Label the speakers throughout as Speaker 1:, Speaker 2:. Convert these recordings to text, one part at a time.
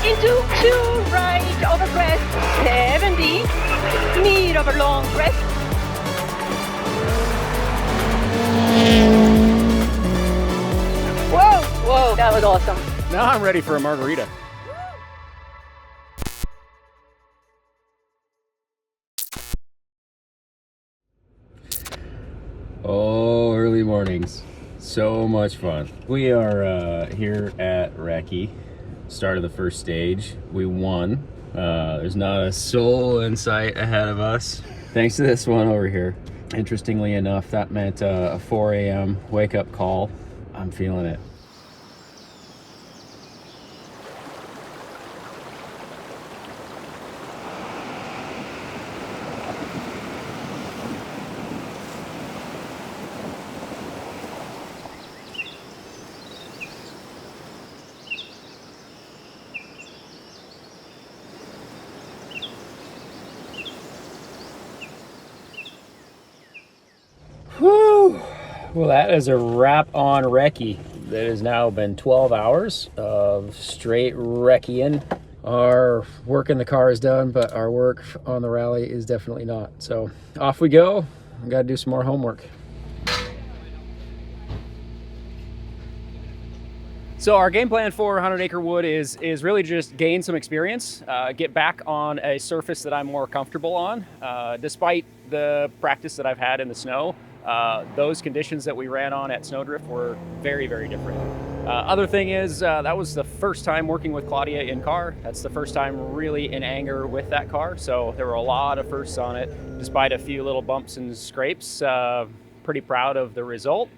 Speaker 1: Into 2 right over crest, 70, mid over long crest. Whoa, whoa, that was awesome.
Speaker 2: Now I'm ready for a margarita. Oh, early mornings. So much fun. We are here at Recce. Start of the first stage. We won. There's not a soul in sight ahead of us, thanks to this one over here. Interestingly enough, that meant a 4 a.m. wake up call. I'm feeling it. Whew. Well, that is a wrap on Recce. It has now been 12 hours of straight Recceing. Our work in the car is done, but our work on the rally is definitely not. So off we go. I've got to do some more homework. So our game plan for 100 Acre Wood is really just gain some experience, get back on a surface that I'm more comfortable on. Despite the practice that I've had in the snow, those conditions that we ran on at Snowdrift were very, very different. Other thing is, that was the first time working with Claudia in car. That's the first time really in anger with that car. So there were a lot of firsts on it, despite a few little bumps and scrapes. Pretty proud of the result.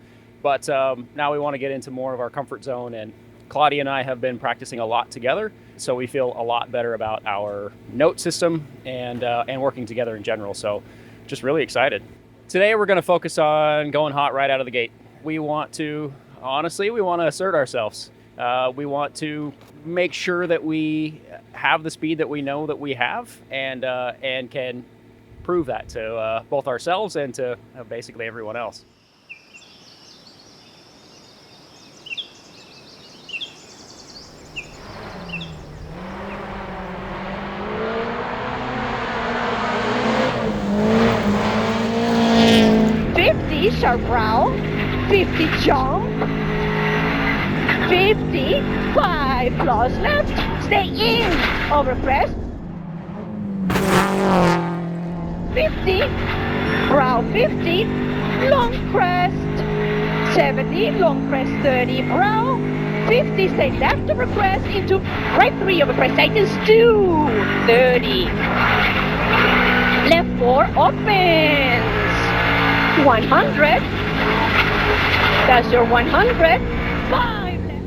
Speaker 2: But now we want to get into more of our comfort zone, and Claudia and I have been practicing a lot together, so we feel a lot better about our note system and working together in general. So just really excited. Today we're going to focus on going hot right out of the gate. We want to, honestly, we want to assert ourselves. We want to make sure that we have the speed that we know that we have, and can prove that to both ourselves and to basically everyone else.
Speaker 1: Sharp round, 50 jump, 50, 5 plus left, stay in, over crest, 50, brow 50, long crest, 70, long crest 30, brow, 50, stay left over crest, into right 3 over crest, tightens 2, 30, left 4, opens, 100, that's your 100, 5 left.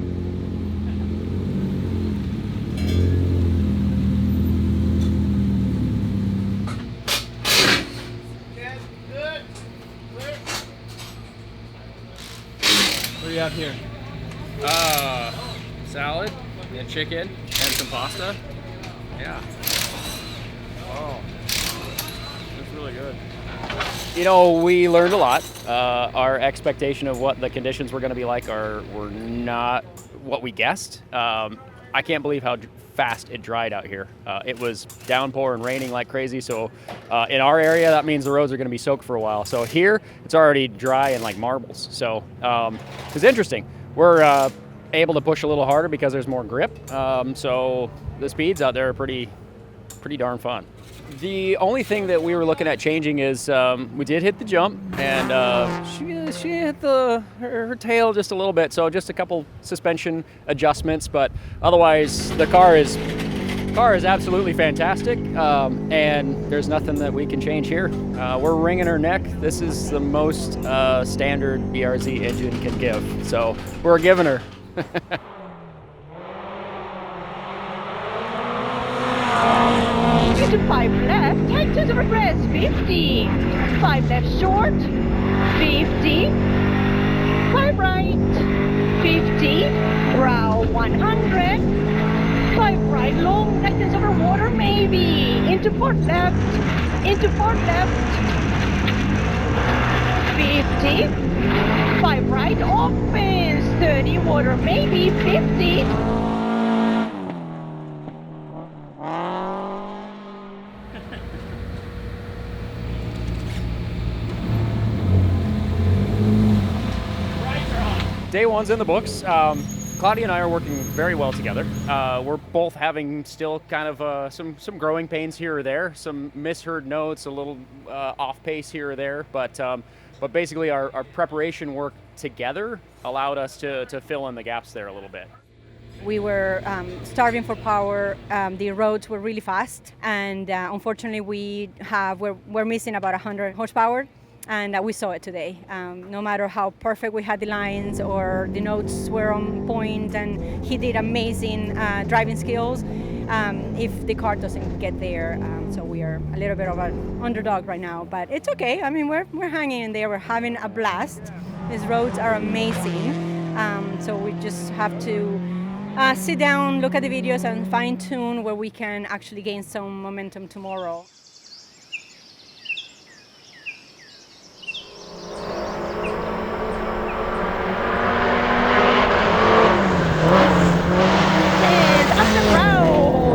Speaker 3: Good. What do you have here?
Speaker 2: Salad and chicken and some pasta. Yeah. Oh, that's really good. You know, we learned a lot. Our expectation of what the conditions were going to be like were not what we guessed. I can't believe how fast it dried out here. It was downpour and raining like crazy, so in our area that means the roads are going to be soaked for a while. So here it's already dry and like marbles. So it's interesting. We're able to push a little harder because there's more grip. So the speeds out there are pretty darn fun. The only thing that we were looking at changing is we did hit the jump, and she hit her tail just a little bit, so just a couple suspension adjustments, but otherwise the car is absolutely fantastic, and there's nothing that we can change here. We're wringing her neck. This is the most standard BRZ engine can give, so we're giving her.
Speaker 1: Into 5 left, tightens over crest, 50, 5 left short, 50, 5 right, 50, brow 100, 5 tightens over water, maybe. Into port left. Into port left. 50. 5 right, opens. 30, water, maybe. 50.
Speaker 2: Day one's in the books. Claudia and I are working very well together. We're both having still kind of some growing pains here or there, some misheard notes, a little off pace here or there, but basically our preparation work together allowed us to fill in the gaps there a little bit.
Speaker 4: We were starving for power. The roads were really fast, and unfortunately we're missing about 100 horsepower. And we saw it today. No matter how perfect we had the lines or the notes were on point, and he did amazing driving skills, if the car doesn't get there. So we are a little bit of an underdog right now, but it's okay. I mean, we're hanging in there. We're having a blast. These roads are amazing. So we just have to sit down, look at the videos, and fine tune where we can actually gain some momentum tomorrow.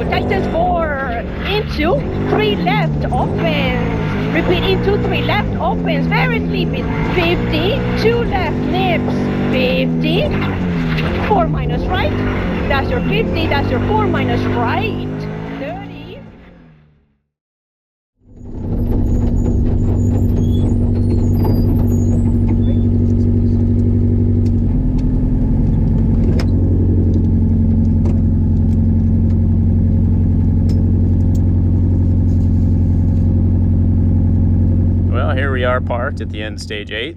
Speaker 1: Tightens 4, into 3 left, opens, repeat into 3 left, opens, very sleepy, 50, 2 left, nips, 50, 4 minus right, that's your 50, that's your 4 minus right, 30.
Speaker 2: Here we are parked at the end of stage 8.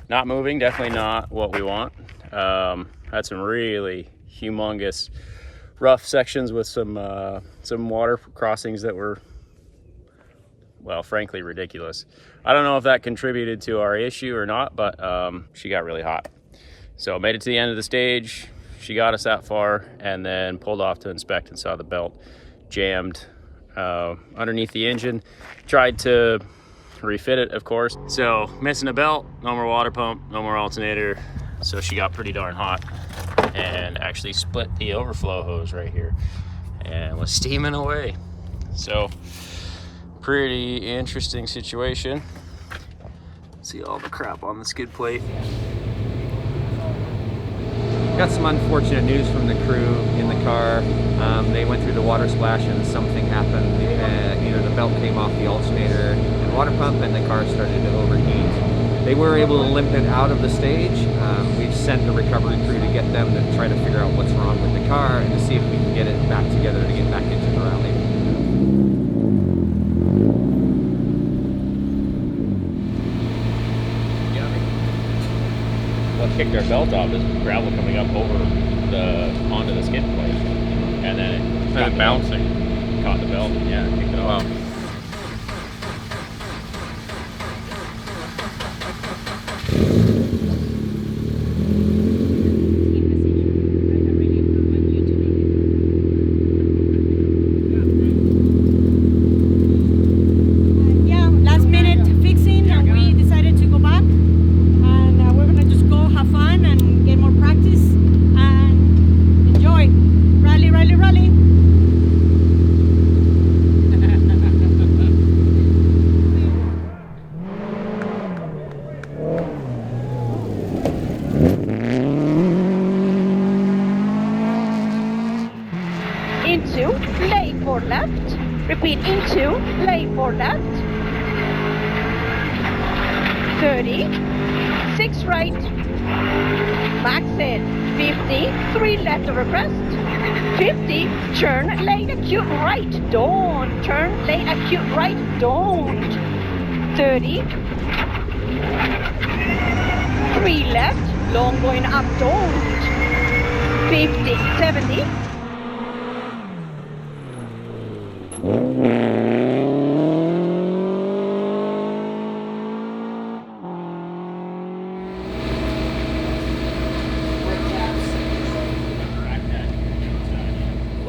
Speaker 2: Not moving, definitely not what we want. Had some really humongous rough sections with some water crossings that were, well, frankly ridiculous. I don't know if that contributed to our issue or not, but she got really hot. So made it to the end of the stage. She got us that far and then pulled off to inspect and saw the belt jammed underneath the engine. Tried to refit it, of course. So missing a belt, no more water pump, no more alternator. So she got pretty darn hot and actually split the overflow hose right here and was steaming away. So pretty interesting situation. See all the crap on the skid plate.
Speaker 5: Got some unfortunate news from the crew in the car. They went through the water splash and something happened. Either the belt came off the alternator and water pump and the car started to overheat. They were able to limp it out of the stage. We've sent the recovery crew to get them to try to figure out what's wrong with the car and to see if we can get it back together to get back into the rally.
Speaker 2: What kicked our belt off is gravel coming up onto the skid plate, and then it started bouncing, caught the belt, and yeah, kicked it off. Wow.
Speaker 1: Into, lay for left, repeat into, lay for left, 30, 6 right, max it, 50, 3 left over crest, 50, turn, lay acute right, don't, turn, lay acute right, don't, 30, 3 left, long going up, don't, 50, 70,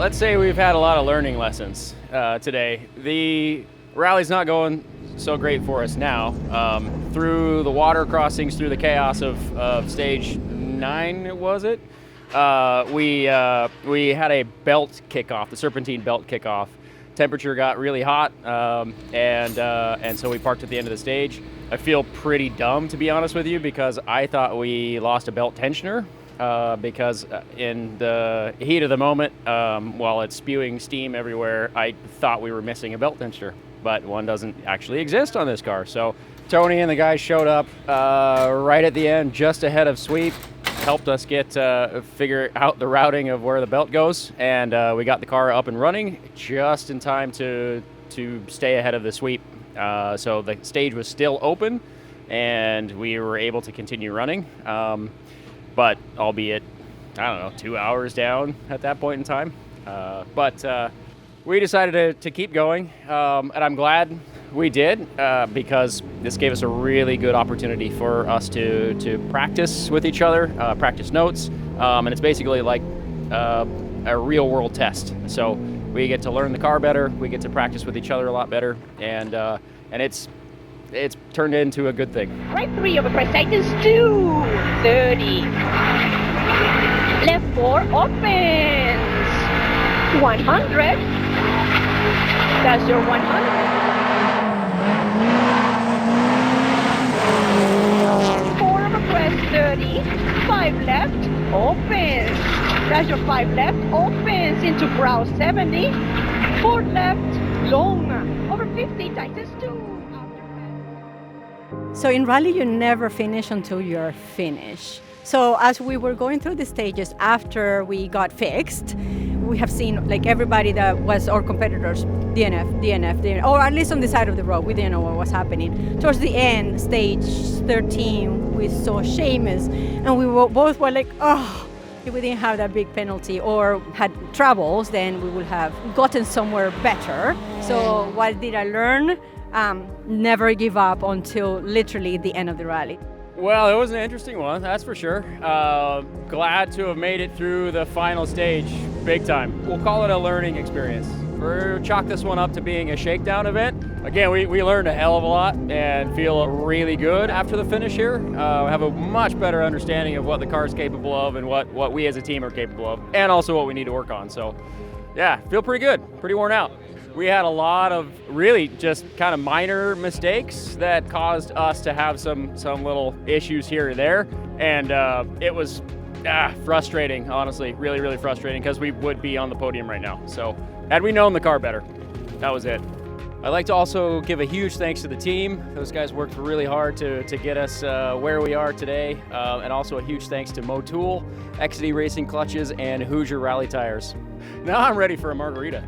Speaker 2: let's say we've had a lot of learning lessons today. The rally's not going so great for us now. Through the water crossings, through the chaos of stage 9, was it? We had a belt kickoff, the serpentine belt kickoff. Temperature got really hot, and so we parked at the end of the stage. I feel pretty dumb, to be honest with you, because I thought we lost a belt tensioner. Because in the heat of the moment, while it's spewing steam everywhere, I thought we were missing a belt tensioner, but one doesn't actually exist on this car. So Tony and the guys showed up right at the end, just ahead of sweep, helped us figure out the routing of where the belt goes, and we got the car up and running just in time to stay ahead of the sweep. So the stage was still open, and we were able to continue running. But albeit, I don't know, 2 hours down at that point in time. But we decided to keep going, and I'm glad we did, because this gave us a really good opportunity for us to practice with each other, practice notes, and it's basically like a real world test. So we get to learn the car better, we get to practice with each other a lot better, and it's turned into a good thing.
Speaker 1: Right 3 over crest tightens 230. Left 4 opens. 100. That's your 100. 4 over crest 30. 5 left opens. That's your 5 left opens into brow 70. 4 left long over 50 tightens 2.
Speaker 4: So in rally, you never finish until you're finished. So as we were going through the stages after we got fixed, we have seen like everybody that was our competitors, DNF, or at least on the side of the road, we didn't know what was happening. Towards the end, stage 13, we saw Seamus, and we both were like, oh, if we didn't have that big penalty or had troubles, then we would have gotten somewhere better. So what did I learn? Never give up until literally the end of the rally.
Speaker 2: Well, it was an interesting one, that's for sure. Glad to have made it through the final stage, big time. We'll call it a learning experience. We'll chalk this one up to being a shakedown event. Again, we learned a hell of a lot and feel really good after the finish here. We have a much better understanding of what the car is capable of and what we as a team are capable of, and also what we need to work on. So yeah, feel pretty good, pretty worn out. We had a lot of really just kind of minor mistakes that caused us to have some little issues here and there. And it was frustrating, honestly, really, really frustrating, because we would be on the podium right now. So had we known the car better, that was it. I'd like to also give a huge thanks to the team. Those guys worked really hard to get us where we are today. And also a huge thanks to Motul, XD Racing Clutches, and Hoosier Rally Tires. Now I'm ready for a margarita.